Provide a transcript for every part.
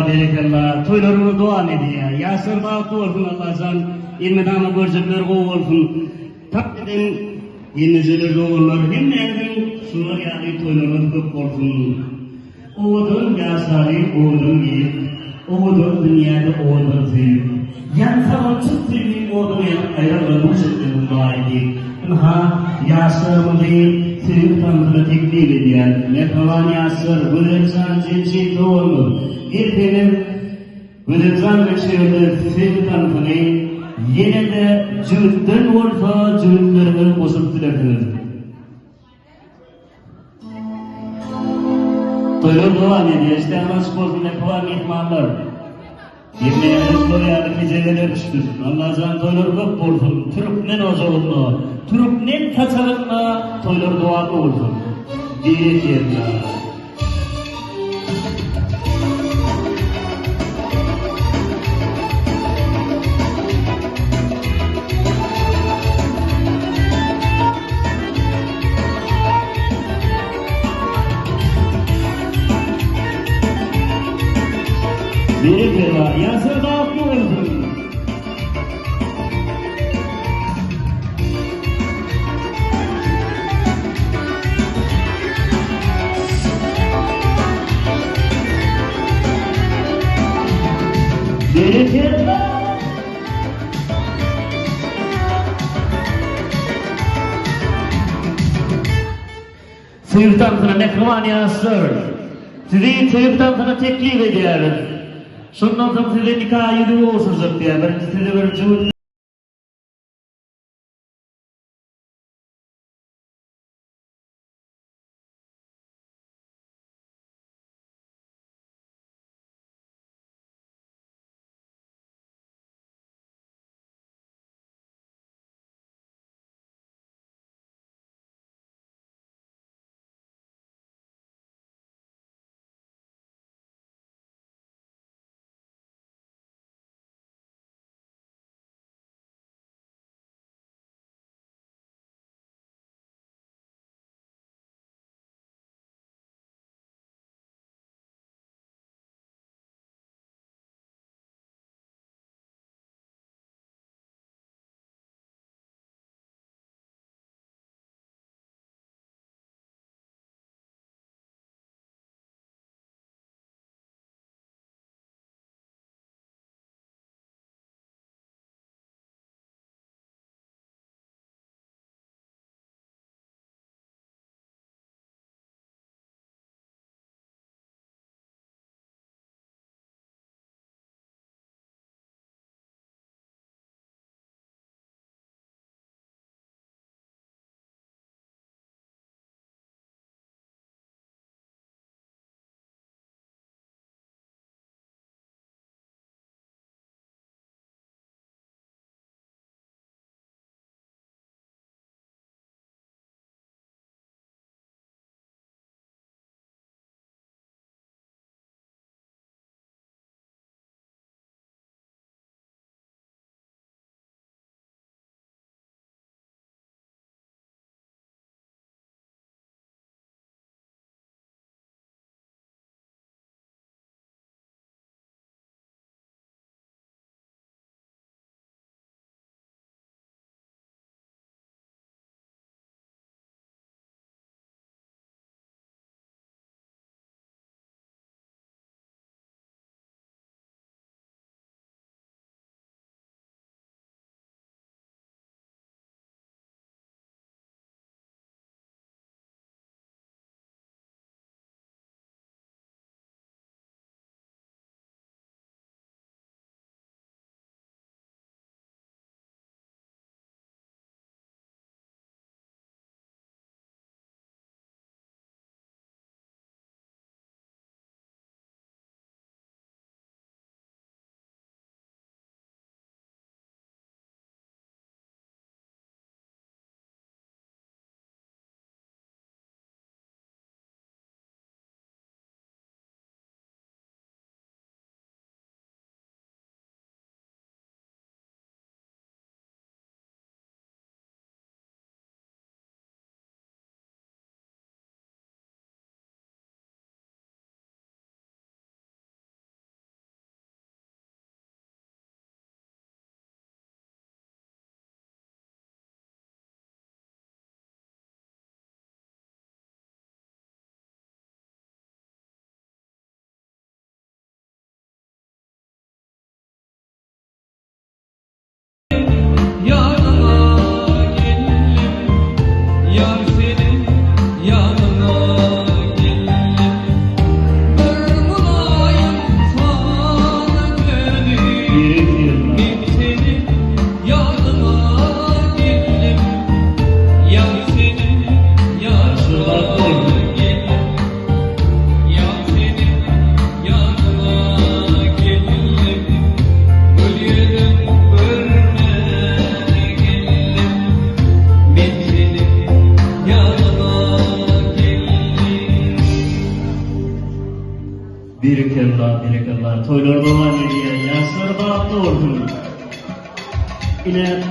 Berekallah. Toylarımız devam ediyor. Yasır bağlı olsun Allah'tan. İlmedana görcekler kov olsun. Takdiden yeniceler doğurlar. Hem nereden sular yani toylarımız köp olsun. Oğudun yasari, oğudun giyip. Oğudun dünyada oğudun zeyip. Yansaman çıktığının oğudun ayarlarını çıktığının dahi. Ha, yasırımızı senin tanrına teklif ediyor. Mekavan yasır, Güleksan cinsi doğru. Bir benim Güleksan geçiyordu senin tanrına yine de cütten olsa cütlerine koşup dilersiniz. Toylar devam ediyor. İşte hemen sporcu mekavan ihmallar. Yemeğimiz koyarı geceleri düştür. Allah'tan toylar köp olsun. Türkmen ocağında, Türkmen kaçarında toylar doğalı olsun. Diyet yerine. Diyet yerine. Yasır dağıtlı olsun. Sıyırtan sana mekruman yasır. Sizi sıyırtan sana teklif ediyoruz. Şundan sonra size nikah yürü olsun zıplıyor. Birinci size bir cüvd Berekallah. Toylar devam ediyor. Yasir bahtlı olsun. Yine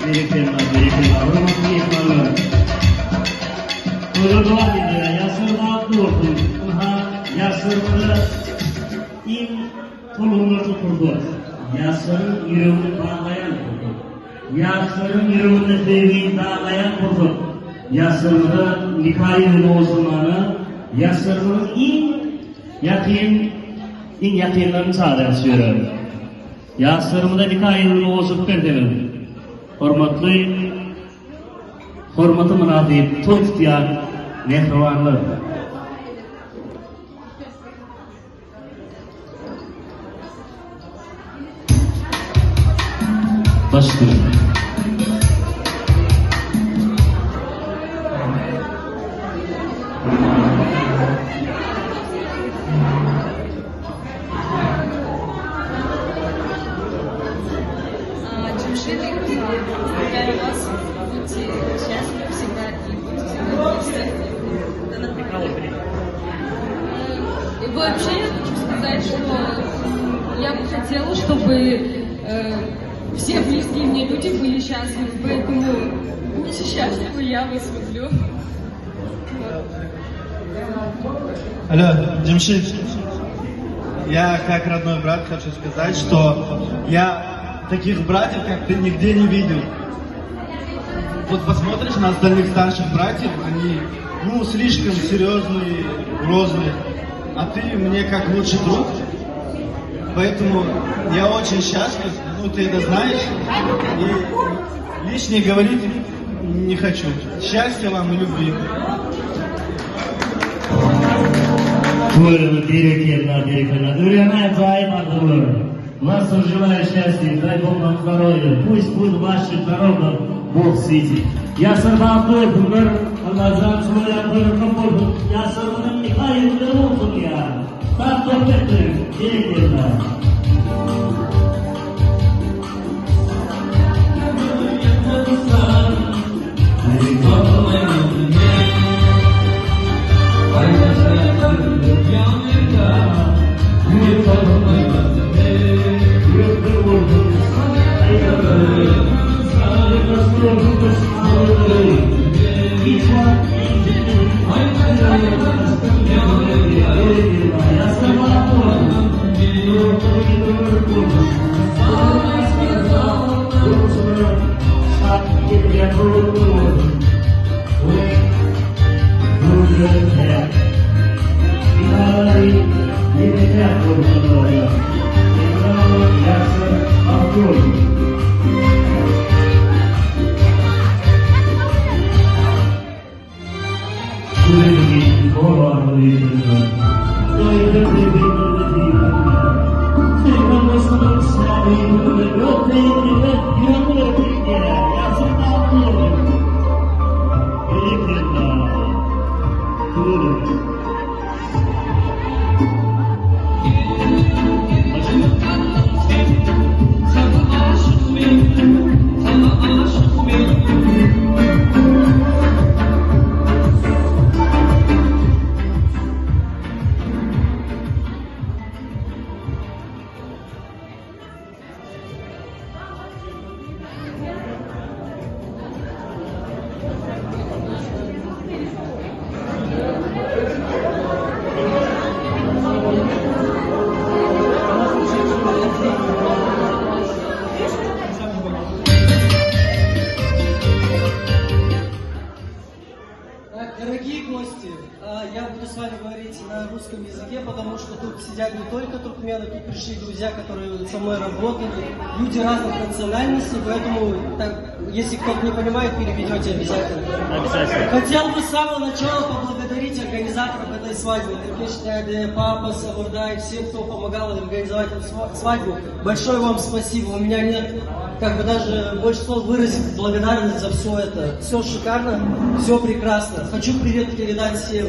Berekallah. Hürmetli ihvanlar. Toylar devam ediyor. Yasir bahtlı olsun. Yasir'ı in tolunu tuturdu. Yasir'ın yüreğini bağlayan kurdu. Yasir'ın yüreğini sevgiyi dağlayan kurdu. Yasir'ı nikahının olsunlarını Yasir'ın in yakınlarını sağlayan sürüyor. Yasir'ı da nikahının olsun perdelim. Hürmetli münafik, tüm ihtiyar, mehribanlar. Başlıyor. Джамшид, поздравляю вас, будьте счастливы всегда и будьте всегда вместе. И вообще я хочу сказать, что я бы хотела, чтобы все близкие мне люди были счастливы, поэтому будьте счастливы, я вас люблю. Алло, Джамшид, я как родной брат хочу сказать, что я таких братьев, как ты, нигде не видел. Вот посмотришь на остальных старших братьев, они, слишком серьезные, грозные, а ты мне как лучший друг. Поэтому я очень счастлив, ты это знаешь, и лишнее говорить не хочу. Счастья вам и любви. Бuyurun, Berekallah. Дуряная acayip ardılır. Вас желаю счастья, дай Бог вам здоровья. Пусть будет ваша дорога, Бог светит. Yasir bahtlı olsunlar, Allah'tan sonra yapıyorum olsun. Yasir'ın nikahı olsun ya. Bak doktorlar, Berekallah. Дорогие гости, я буду с вами говорить на русском языке, потому что тут сидят не только туркмены, тут пришли друзья, которые со мной работали, люди разных национальностей, поэтому, если кто-то не понимает, переведете обязательно. Хотел бы с самого начала поблагодарить организаторов этой свадьбы, Туркеш, папа, Савурдай, всем, кто помогал организовать эту свадьбу. Большое вам спасибо, у меня нет даже больше слов выразить благодарность за все это. Все шикарно, все прекрасно. Хочу привет передать всем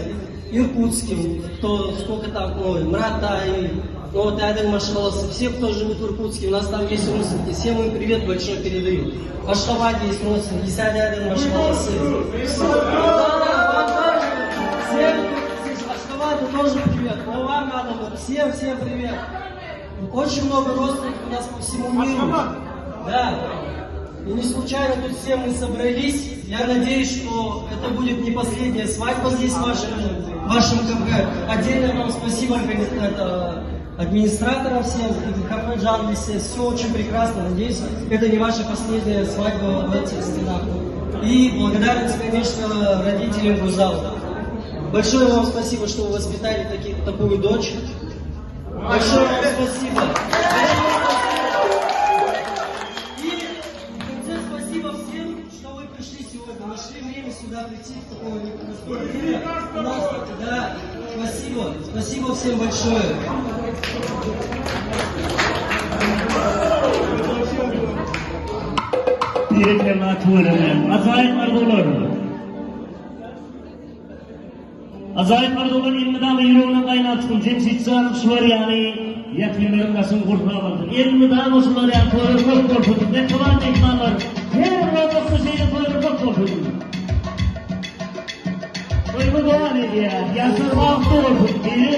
иркутским, кто сколько там, Мратай, Ну вот Аден Машхаласы, все, кто живет в Иркутске, у нас там есть родственники, всем им привет большой передаю. В Ашхабаде есть родственники, Исади Аден Машхаласы. Всем в Ашхабаде тоже привет, но вам надо, всем привет. Очень много родственников у нас по всему миру. Да. И не случайно тут все мы собрались. Я надеюсь, что это будет не последняя свадьба здесь в вашем КП. Отдельно вам спасибо администраторам всем, и КП Джанглисе. Все очень прекрасно. Надеюсь, это не ваша последняя свадьба в этих стенах. И благодарность, конечно, родителям Гузала. Большое вам спасибо, что вы воспитали такую дочь. Большое вам спасибо. Спасибо всем, что вы пришли сегодня. Нашли время сюда прийти в такое настроение. Да, спасибо. Спасибо всем большое. Azayet Mardoğan ilmidamı yürüğüne kaynatsın. Cemşit Şuvar yani yakınların kasım kurtulamadın. İlmidamı şuvar yani koyur korkutun. Ne kadar tekmanlar. Her robotu şeyde koyur korkutun. Koyma doğan ediyor. Yasır vaktı olsun. Bir.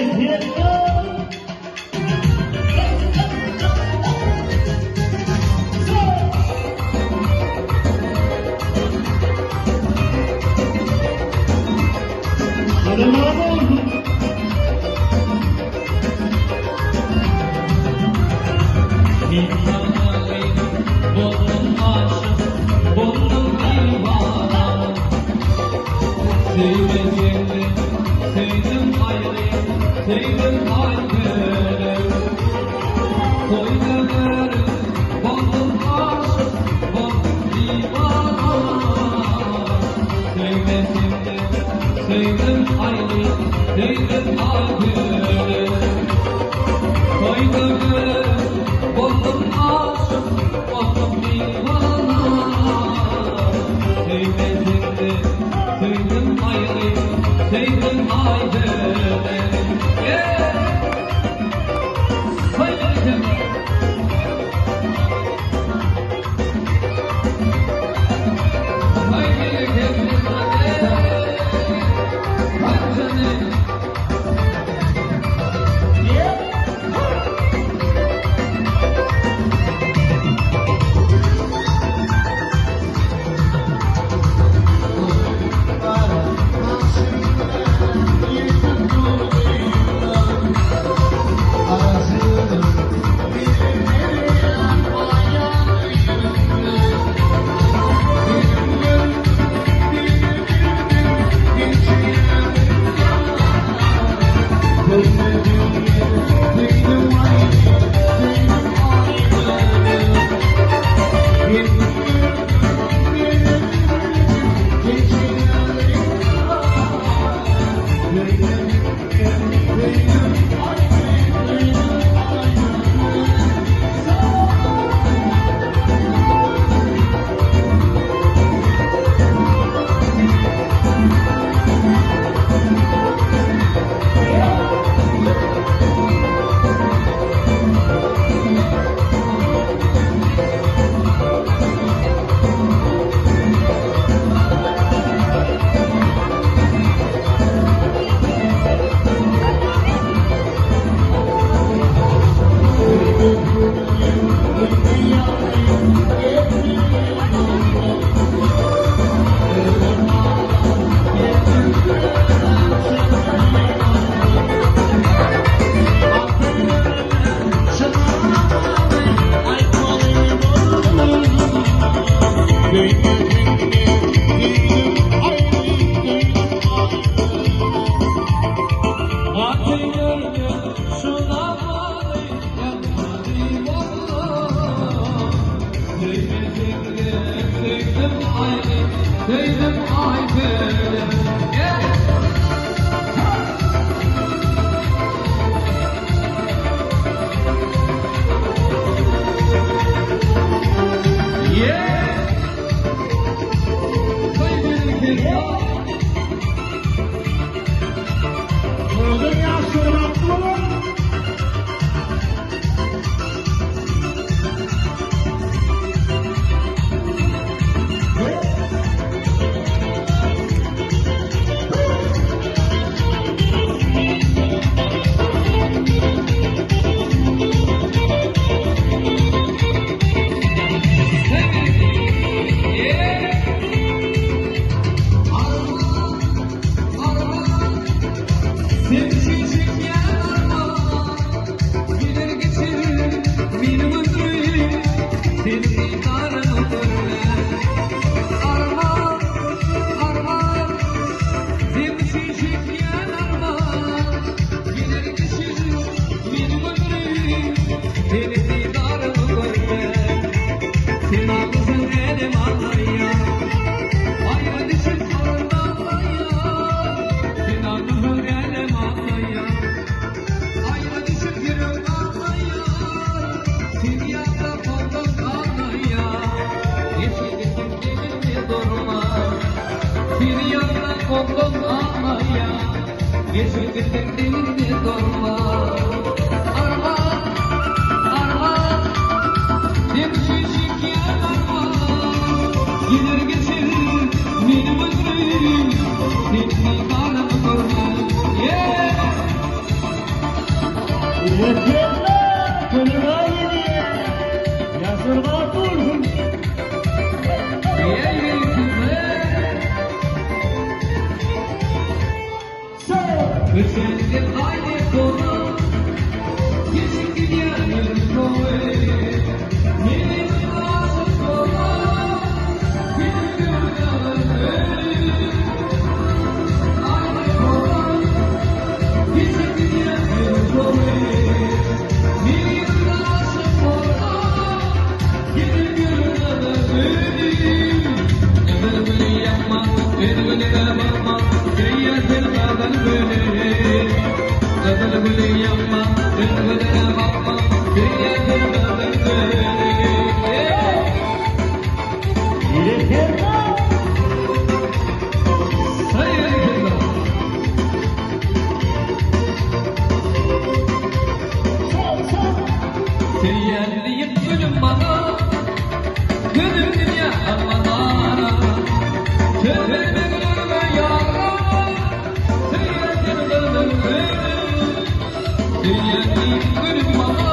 oldum ağlaya, geçip gittiğini durma. Arma, arma, bir şişik yarma, gelir geçir benim ömrüm, seni kanım kurma. Yeterler, kırma yedi, yasırma dursun. Üçüncü aynı konu, geçip gidiyor koy. Benim aşık olan, benim gönlüm. Aynı konu, geçip gidiyor koy. Benim aşık olan, benim gönlüm. Ömrümü yapma, ömrüne bakma, kıyasın kadar böyle. Ömrümü yapma, ömrüne bakma, kıyasın kadar böyle. Yeterler. Sayın kızlar. Seyyarlıyım gülüm bana, gönül dünya almana. Sözlerime gülme yağma, seyyarlıyım gülüm bana,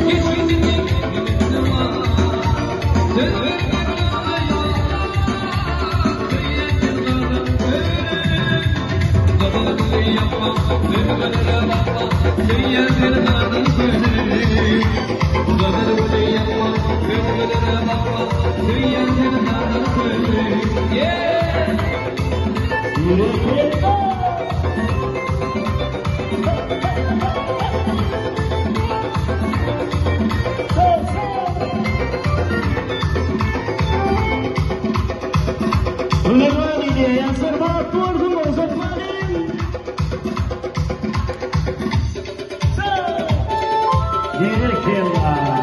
geçmişim gülüm bana. Sözlerime gülme yağma, seyyarlıyım Zavallı yapma, ömrüne bakma, seyyarlıyım Zavallı yapma, ömrüne bakma, seyyarlıyım Kırma yedi, yasırma dursun, uzatmayın. Yeterler.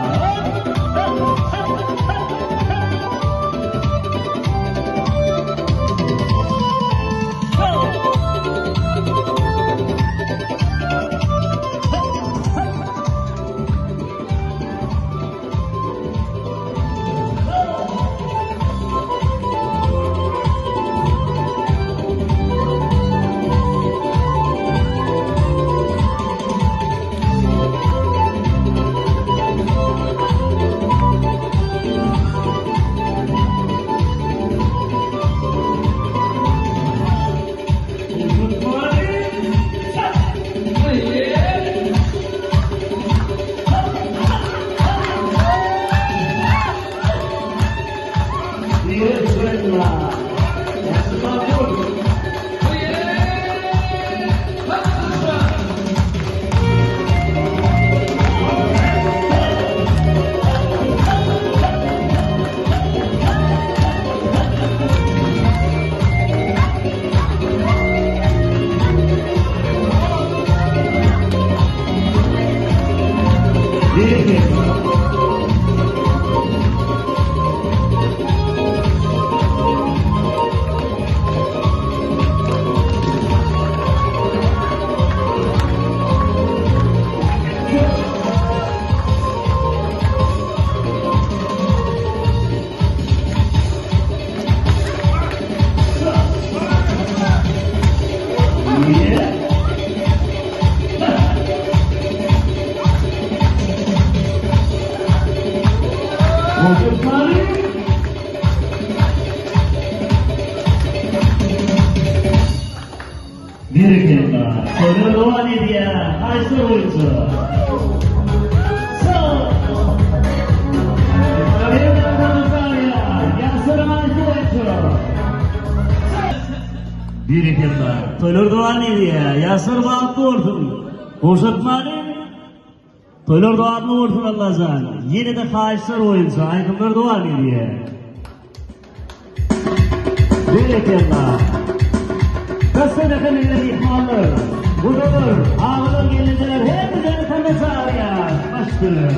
Birlikte Soner Doğan Hediye Ayşe oyuncu. Birlikte Soner Doğan Hediye Yasır Bahtı olsun. Koşutmanın Soner Doğan'ı olsun Allah'ın. Yine de Ayşe oyuncu. Aydınlar Doğan Hediye. Birlikte Kasıdak'ın elleri ihmallar, budur, ağlar gelinceler hepimizden tanesi ağrıya başlıyor.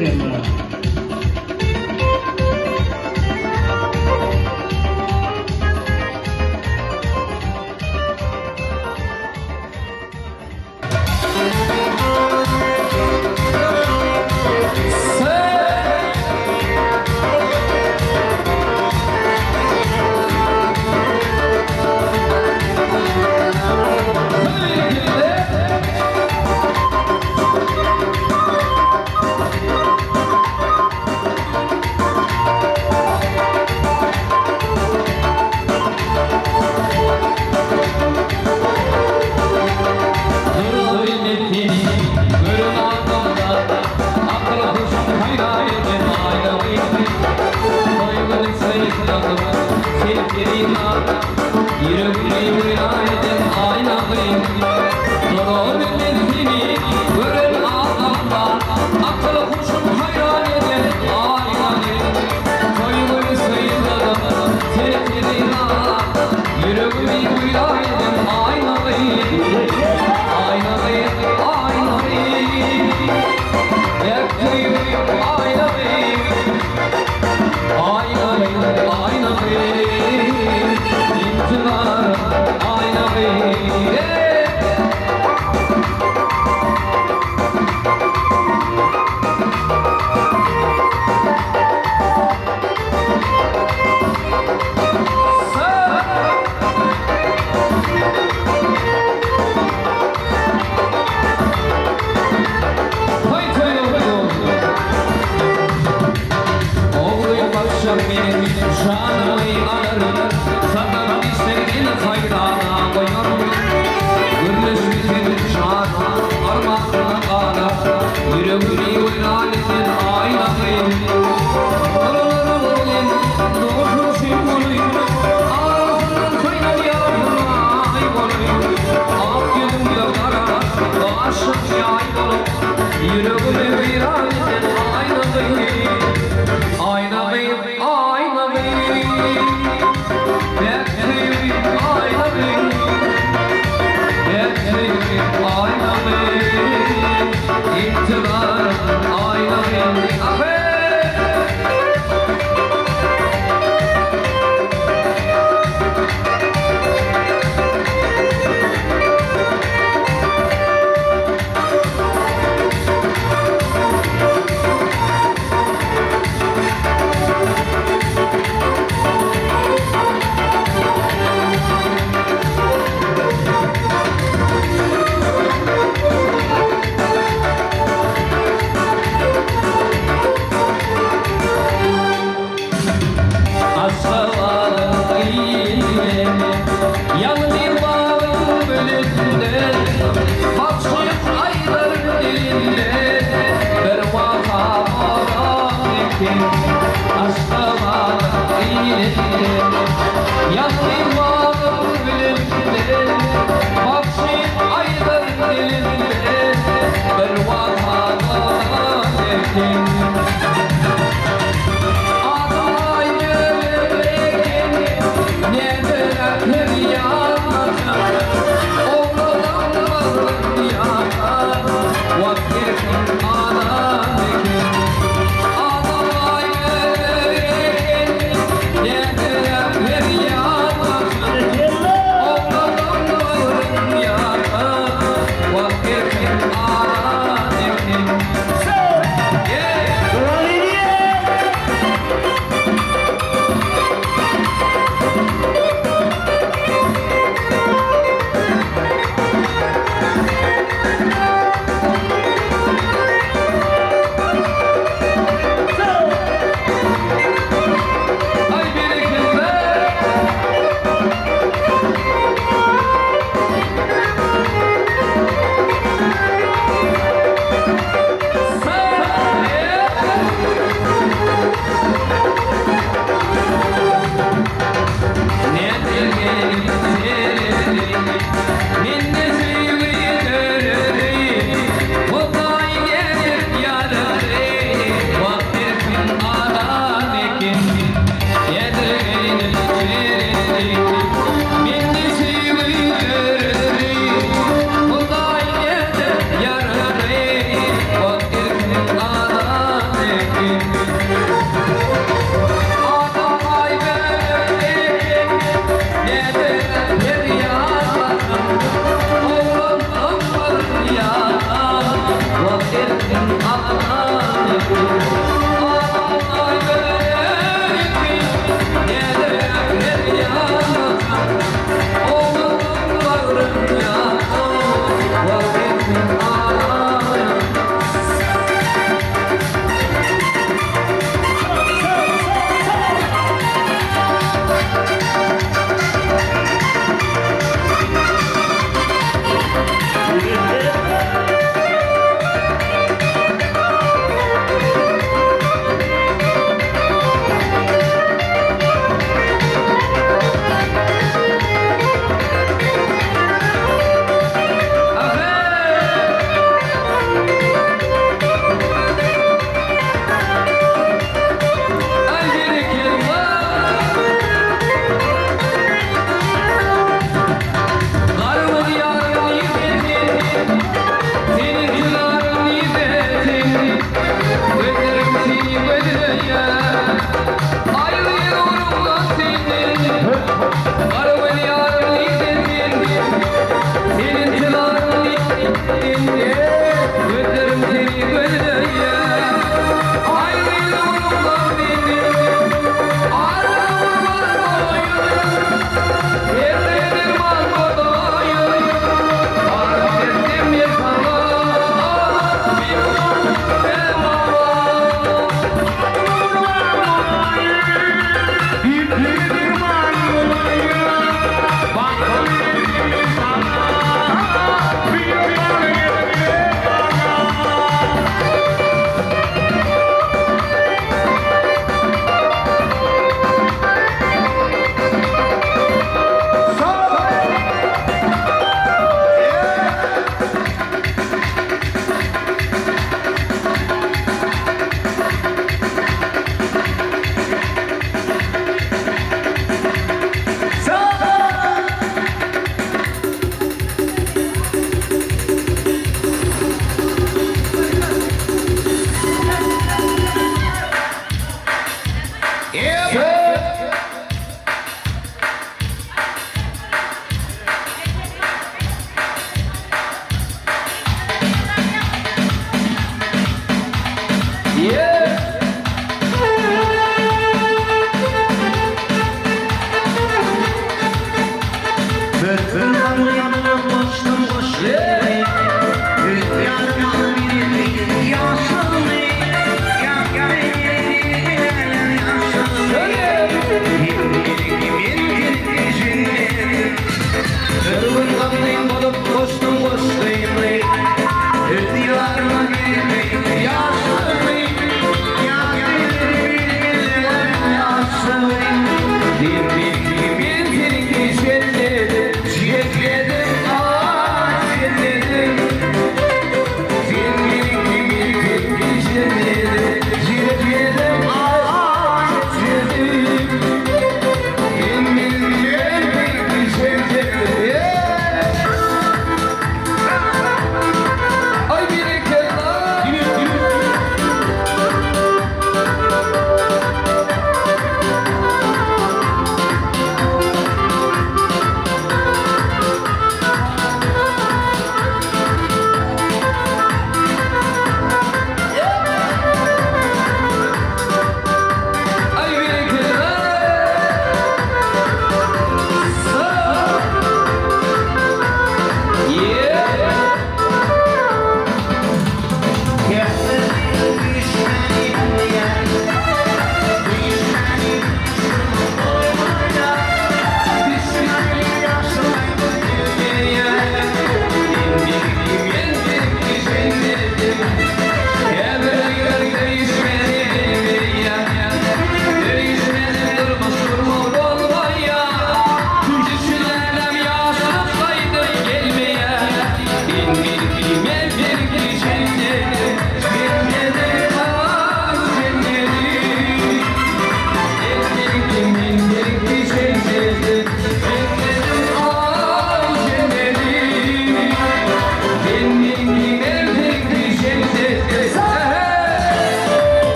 ettirerler.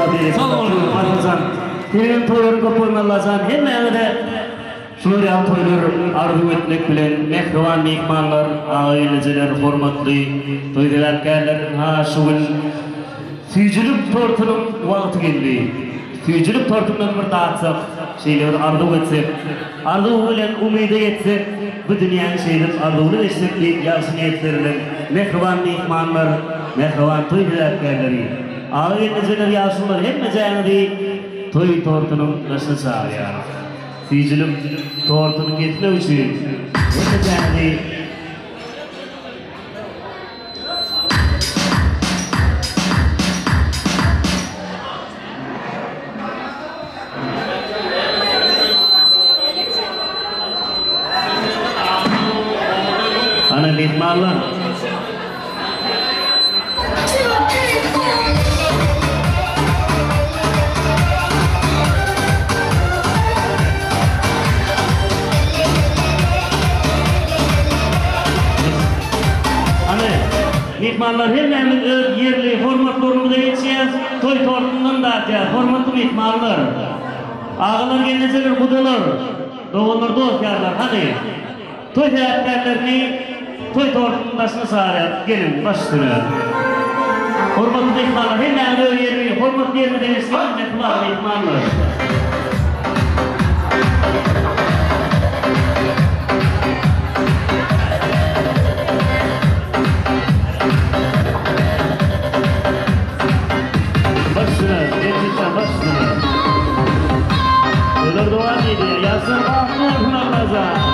Allah Sağ olun. Armazan. Senin toyların kopun Allah'tan. Hem de şöyle toylar arzu etmek bilen mehriban mehmanlar, aileciler, hormatlı toydalarlardan ha şugul Füyücülük tortunun vakti geldi. Füyücülük tortundan bir dağıtsak, şeyleri arzu etsek, arzu bilen umide etsek, bu dünyanın şeyleri arzuunu etsek deyip yansın etlerinden mehriban mehmanlar, mehriban toydalarları, aileciler yansınlar hem mecayını değil, toy tortunun nasıl sağlayar. Füyücülük tortunun getmek için hem mecayını değil, ana mehmanlar. Ana mehmanlar hemimiz öz yerli hormatlarımıza yetişeceğiz. Toy tortundan da hormatlı mehmanlar. Ağalar geleceler kudalar. Doğullar dostlarlar hani. Toy hayatlarını toy tortunun başına sağlayalım. Gelin baş üstüne. Hormatlı mehmanlar hemimiz öz yerli hormatlı yerine değiştiğiniz mehmanlar. Başına, gerçekten başına. Öyle dua ediyor. Yasır bahtı olsun Allah'a.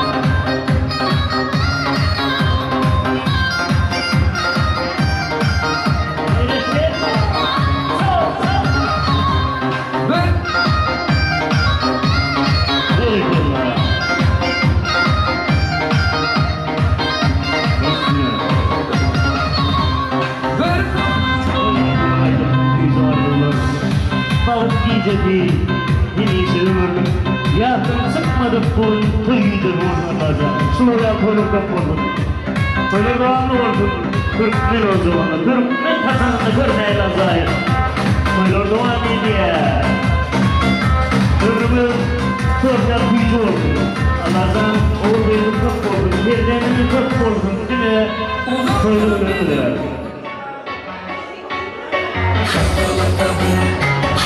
Ver. Ver. Balık giyeceği, yine işe ömür. Yahtım sıkmadık bu tüyüdür ormanlarda. Şuraya koyup kapıldım. Böyle doğanlı oldum. 40 bin o zamanla. 40 bin kazanında görmeyen azayır. Böyle doğan diye. Ömrümüz sosyal gücü oldu. Allah'tan oğulduğunu çok oldu. Birdenini çok oldu. Değil mi? Soyduğunu ömürler.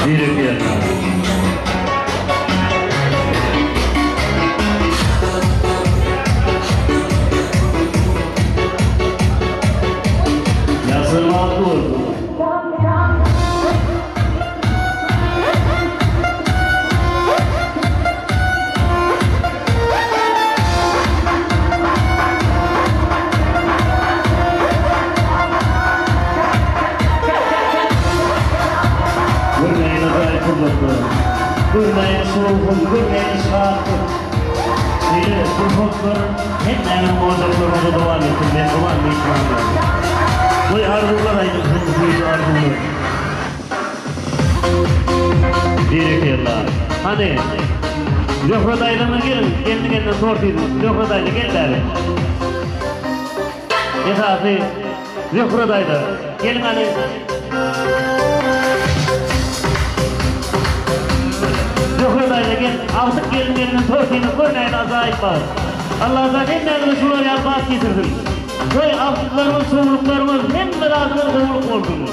Direk yerine. Yasır altı oldu. Görmeyin acayip fırlatları. Görmeyin soğukun, görmeyin şahatın. Şeyleri, fırlatları hep emin muhabbetlerine devam ettim. Ben devam etmem. Bu arzular aydı, bu arzular. Bir yıllar. Hadi. Löfradaylarına gelin, kendi kendine sortuydum. Löfradayla geldiler. Esası, Löfradayla. Gelin hani. Löfradayla gel, artık gelin kendine sortuydum. Görmeyin azayip var. Allah'tan hem de şunları yapmak getirdim. Köy altlıklarımız, soğuluklarımız hem beraber soğuluk oldunuz.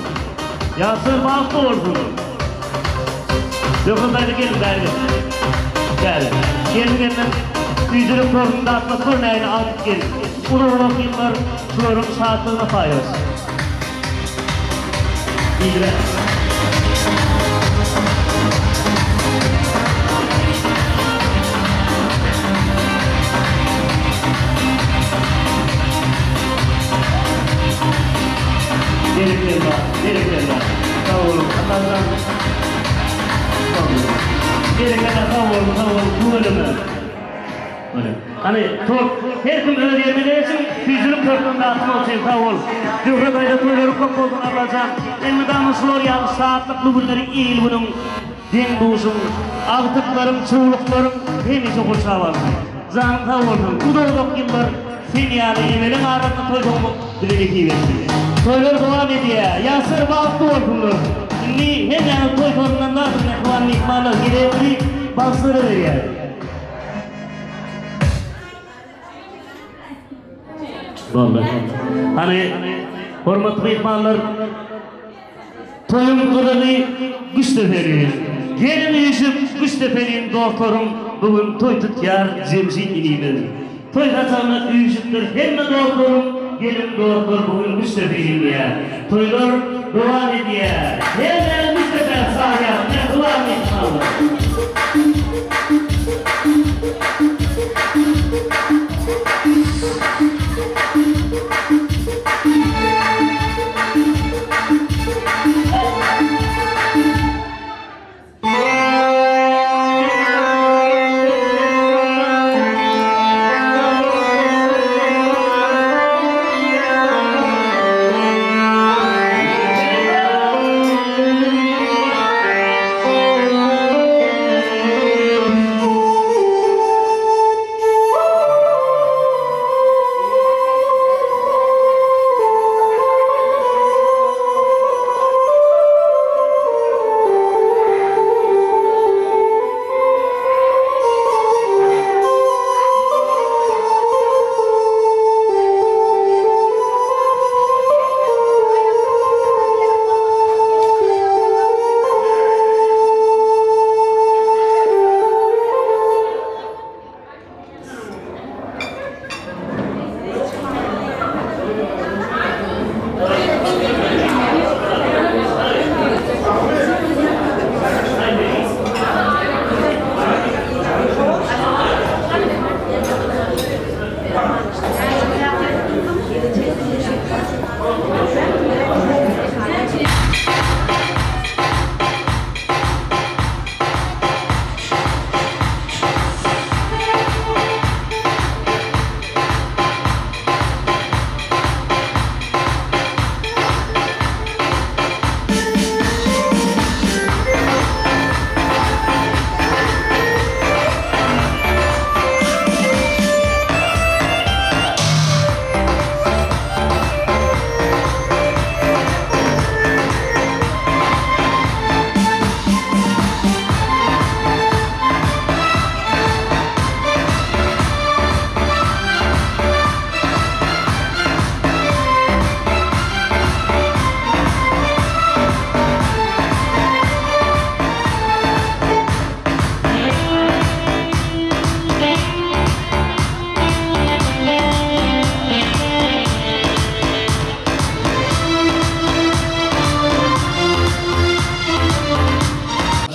Yasır bahtı oldunuz. Löfradayla gelin derdim. Gel. Gelin kendine büyücülük sorununda atmak örneğini aldık gelin. Ulu yıllar şuların saatlığına paylaş. İyiler. Gereklerler. Sağ olun. Allah'tan sağ olun. Gereklerler sağ olun. Bu bölümü. Böyle. Hani her gün öğrenmeleri için füzülük tortununda atmak için sağ olun. Düğredayda toyları kop oldun Allah'tan. Elmeden ısılır ya saatlik lübürleri iyi bunun. Den buğusun. Altıklarım, çoğuluklarım hemisi kursağı var. Zan sağ olun. Bu da oluk yıllar sen yani emelin ağrında toy olmak dileği versin. Toylar devam ediyor. Yasır bahtı olsunlar. Şimdi hemen toy torundan da Mehvan Mihman'a gidelim, bastırı veriyor. Vallahi. Hani hormatlı mehmanlar toyun kılını Güçtepe'nin gelin yüzüm Güçtepe'nin doktorum bugün toy tutyar Cemşit inidir. Toy kazanı yüzüktür hem de doktorum gelin doktor bugün Güçtepe'nin ya. Toylar devam ediyor. Hemen Güçtepe sahaya Mehvan mehmanlar.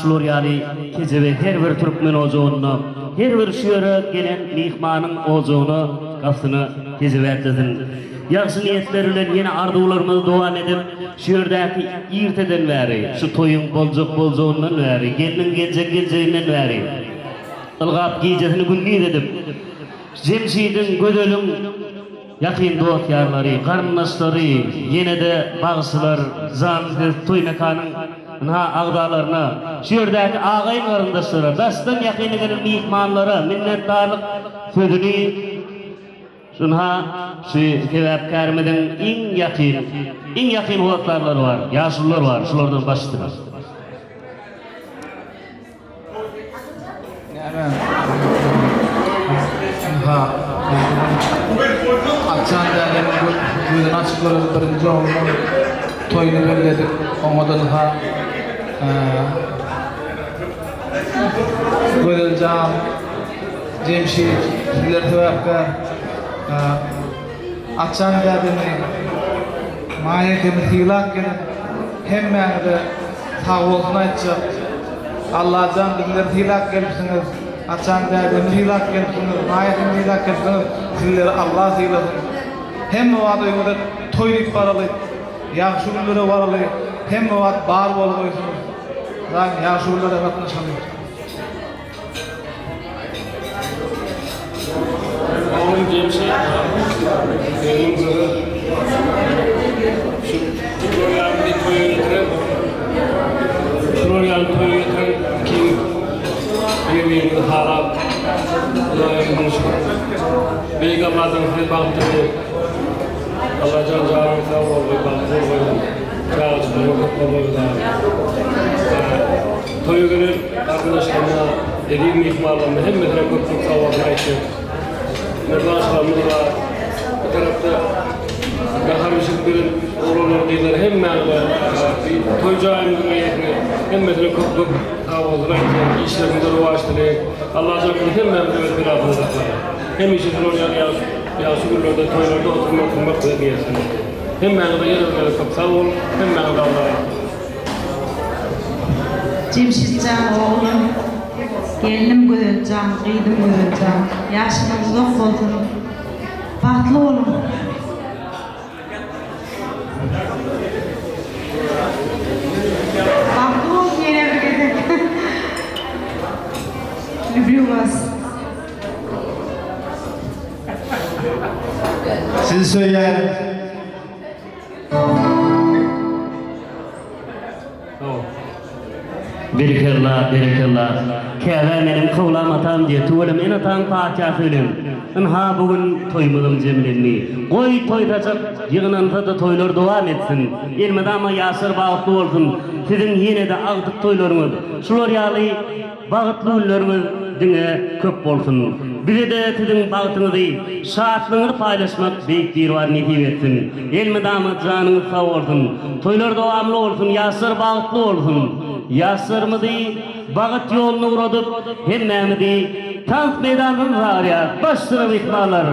Şular yani kecebe her bir Türkmen oğuzunu, her bir şuyara gelen mihmanın oğuzunu kastını kecebe ettisin. Yaxşı niyetlerle yine arzularımızı devam edip şuradaki irteden veri, şu toyun bolcuk veri, gelinin geleceğinden veri. Ilgap giyecesini günlüğü dedim. Cemşidin gödölün yakın dost yarları, karınlaşları, yine de bağısılar, zamizde toy mekanın ağdalarına, şuradaki ağayın karındaşları, dastan yakını gelen mihmanlara, minnettarlık sözünü, şunha şu tevapkarımızın en yakın oğlatlarları var, yaşlılar var, şulardan başlayalım. Ha. Akşam derler bu açıkları birinci oldu. Toyunu belirledik. Ondan ha. Gönülcan, Cemşit, sizler tevafkar. Akşam derler mahiyetimiz hilak gelin. Hemen de sağ olsun açacak. Allah'tan bizler hilak gelmişsiniz. Açan derdimiz hilak gelmişsiniz. Mahiyetimiz hilak gelmişsiniz. Sizleri Allah hilasın. Hem o adayımda toyluk varalı, yaxşı günlere varalı, hem o ad bar boluysunuz. Zaten yaxşı günlere katlaşalım. Oğlum Cemşit, benim kızı şu Florian'ı toy yönetiren, Florian'ı toy yönetiren kim birbirini harap, layıkmış. Peygamberden hep bağımlıdır. Allah can canı sağ olun, bağımlıdır. Çağrışma yok, olmalıdır. Edim ihmallarını hem mesela köpçük savabına için. Başkanımız var. Bu tarafta Gaharmışıkların oğlanlar değiller. Hem mağla toycağın hem mesela köpçük savabına için işlerinde ruvaştırı. Allah canını hem mağla bir hafızlıklar. Hem işin rolleri yaşı günlerde toylarda oturmak koyabiliyorsun. Hem mağla yerlerde çok sağ ol, hem mağla Allah'a. Cemşitcan oğlum, gelinim göreceğim, kıydım göreceğim. Yaşınız yok olsun. Batlı olun. Batlı olun yine bir gidin. Люблю вас. Siz söyleyin. Berekallah, berekallah. Käbä menim kowlam atam diye tuwalym en atam paça söylem. Ha bugün toymudum jemlenni. Goý toýdajak, ýygnanda da toylar dowam etsin. Elmedama ýaşar bagtly bolsun. Sizin ýene de agdyk toylaryňyz, şular ýaly bagtly günleriňiz diňe köp bolsun. Bize de sizin bagtyňyzy, şatlygyny paýlaşmak beýik bir bar netip etsin. Elmedama janyňyz sag bolsun. Toylar dowamly bolsun, ýaşar bagtly bolsun. Yaşlarımızı bağıt yolunu uğradıp hemmemizi tank meydanının zarya başlarım ikmalar.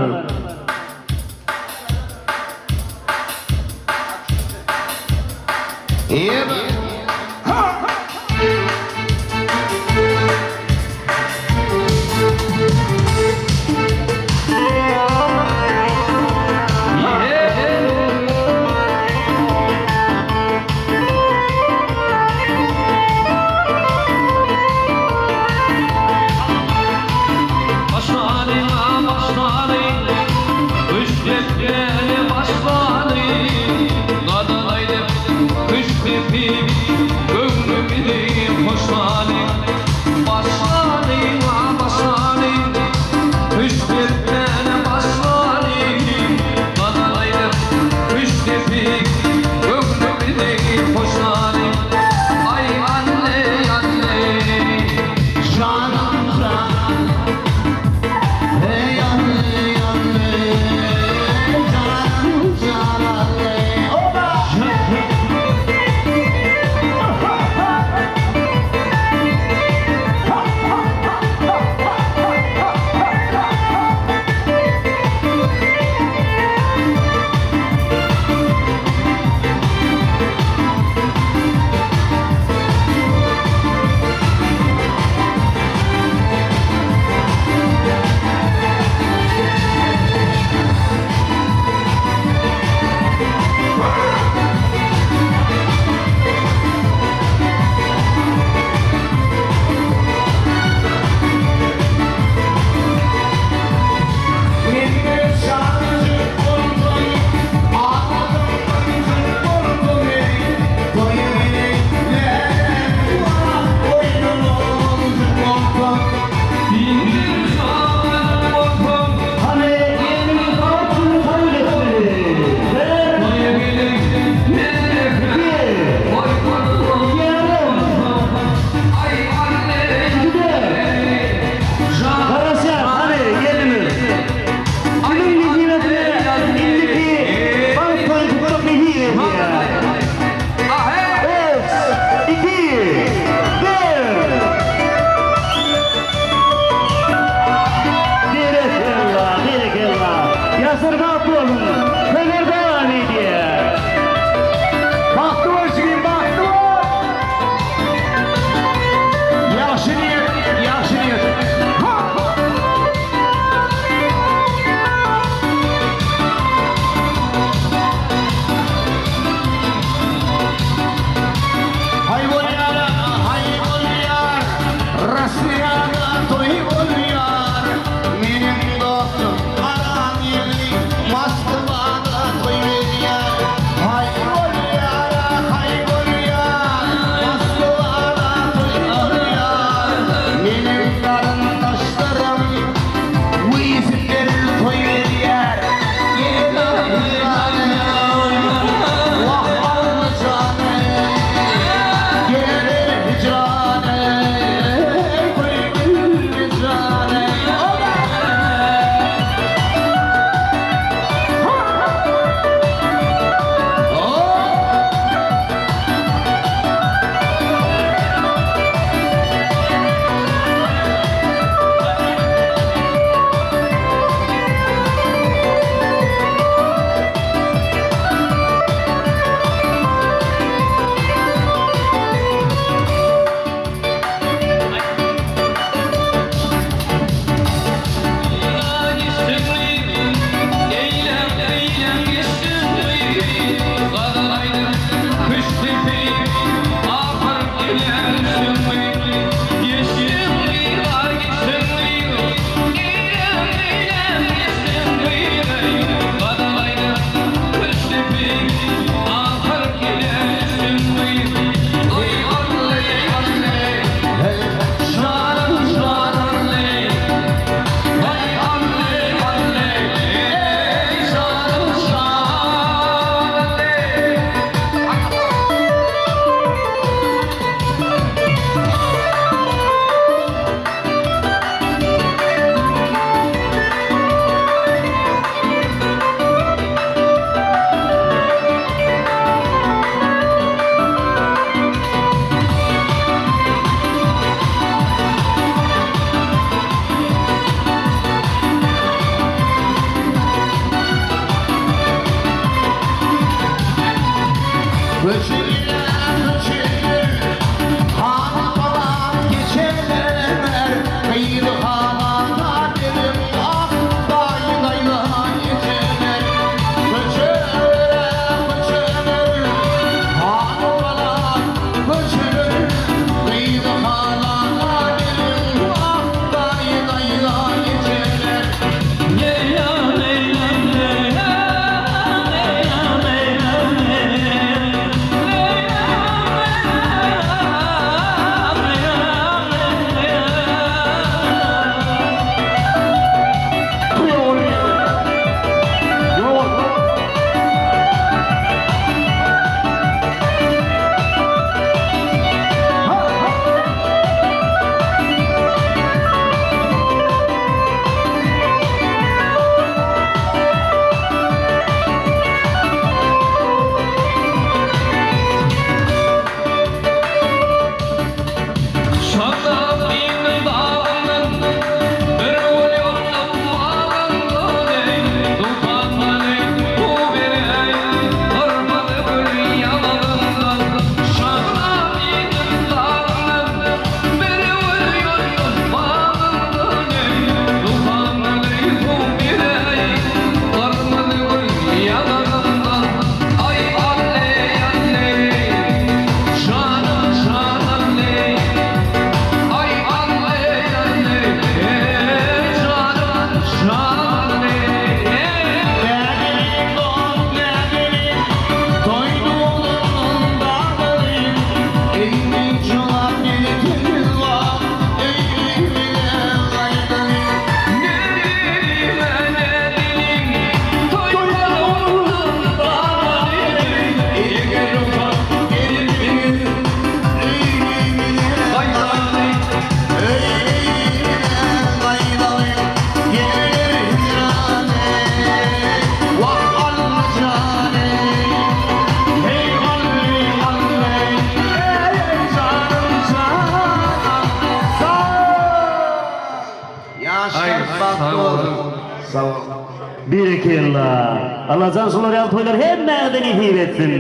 Birikellah. Allah can sular yal toylar hem mağdeni hivetsin.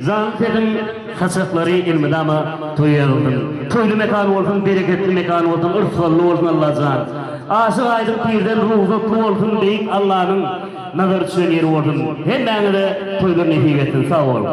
Zan tedim hasakları ilmidama toyaldım. Toylu mekanı olsun, bereketli mekanı olsun, ırsallı olsun Allah can. Aşık aydın birden ruhzatlı olsun deyip Allah'ın nazar düşen yeri olsun. Hem mağdeni toylarını hivetsin. Sağ olun.